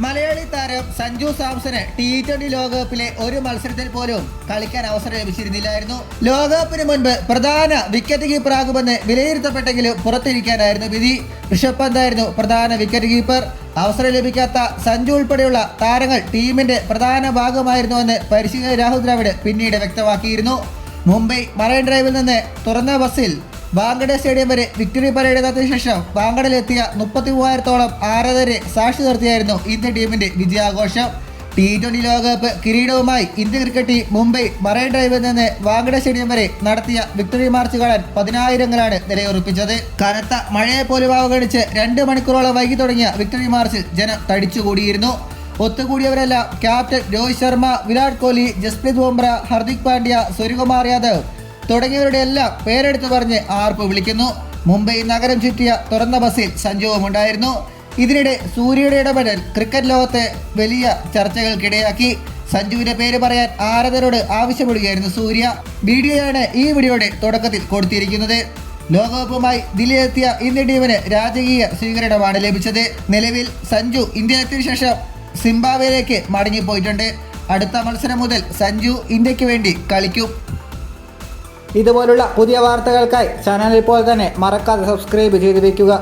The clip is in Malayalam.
മലയാളി താരം സഞ്ജു സാംസന് T20 ലോകകപ്പിലെ ഒരു മത്സരത്തിൽ പോലും കളിക്കാൻ അവസരം ലഭിച്ചിരുന്നില്ലായിരുന്നു. ലോകകപ്പിന് മുൻപ് പ്രധാന വിക്കറ്റ് കീപ്പറാകുമെന്ന് വിലയിരുത്തപ്പെട്ടെങ്കിലും പുറത്തിരിക്കാനായിരുന്നു വിധി. ഋഷഭ് പന്തായിരുന്നു പ്രധാന വിക്കറ്റ് കീപ്പർ. അവസരം ലഭിക്കാത്ത സഞ്ജു ഉൾപ്പെടെയുള്ള താരങ്ങൾ ടീമിന്റെ പ്രധാന ഭാഗമായിരുന്നുവെന്ന് പരിശീലകൻ രാഹുൽ ദ്രാവിഡ് പിന്നീട് വ്യക്തമാക്കിയിരുന്നു. മുംബൈ മറൈൻ ഡ്രൈവിൽ നിന്ന് തുറന്ന ബസ്സിൽ വാങ്കഡെ സ്റ്റേഡിയം വരെ വിക്ടറി പരേഡ് നടത്തിയ ശേഷം വാങ്കഡയിലെത്തിയ 33,000-ഓളം ആരാധകരെ സാക്ഷി നിർത്തിയായിരുന്നു ഇന്ത്യൻ ടീമിന്റെ വിജയാഘോഷം. T20 ലോകകപ്പ് കിരീടവുമായി Indian cricket team Mumbai marine ഡ്രൈവിൽ നിന്ന് വാങ്കഡെ സ്റ്റേഡിയം വരെ നടത്തിയ വിക്ടറി മാർച്ച് കാണാൻ 10,000-ങ്ങളാണ് നിലയുറപ്പിച്ചത്. കനത്ത മഴയെ പോലും അവഗണിച്ച് 2 മണിക്കൂറോളം വൈകി തുടങ്ങിയ വിക്ടറി മാർച്ചിൽ ജനം തടിച്ചുകൂടിയിരുന്നു. ഒത്തുകൂടിയവരെല്ലാം ക്യാപ്റ്റൻ രോഹിത് ശർമ്മ, വിരാട് കോഹ്ലി, ജസ്പ്രീത് ബുംറ, ഹർദിക് പാണ്ഡ്യ, സൂര്യകുമാർ യാദവ് തുടങ്ങിയവരുടെ എല്ലാം പേരെടുത്ത് പറഞ്ഞ് ആർപ്പ് വിളിക്കുന്നു. മുംബൈ നഗരം ചുറ്റിയ തുറന്ന ബസ്സിൽ സഞ്ജുവും ഉണ്ടായിരുന്നു. ഇതിനിടെ സൂര്യയുടെ ഇടപെടൽ ക്രിക്കറ്റ് ലോകത്തെ വലിയ ചർച്ചകൾക്കിടയാക്കി. സഞ്ജുവിന്റെ പേര് പറയാൻ ആരാധകരോട് ആവശ്യപ്പെടുകയായിരുന്നു സൂര്യ. വീഡിയോയാണ് ഈ വീഡിയോയുടെ തുടക്കത്തിൽ കൊടുത്തിരിക്കുന്നത്. ലോകകപ്പുമായി ദില്ലിയിലെത്തിയ ഇന്ത്യൻ ടീമിന് രാജകീയ സ്വീകരണമാണ് ലഭിച്ചത്. നിലവിൽ സഞ്ജു ഇന്ത്യയിലെത്തിയ ശേഷം സിംബാബ്വേയിലേക്ക് മടങ്ങിപ്പോയിട്ടുണ്ട്. അടുത്ത മത്സരം മുതൽ സഞ്ജു ഇന്ത്യക്ക് വേണ്ടി കളിക്കും. ഇതുപോലുള്ള പുതിയ വാർത്തകൾക്കായി ചാനൽ ഇപ്പോൾ തന്നെ മറക്കാതെ സബ്സ്ക്രൈബ് ചെയ്ത് വയ്ക്കുക.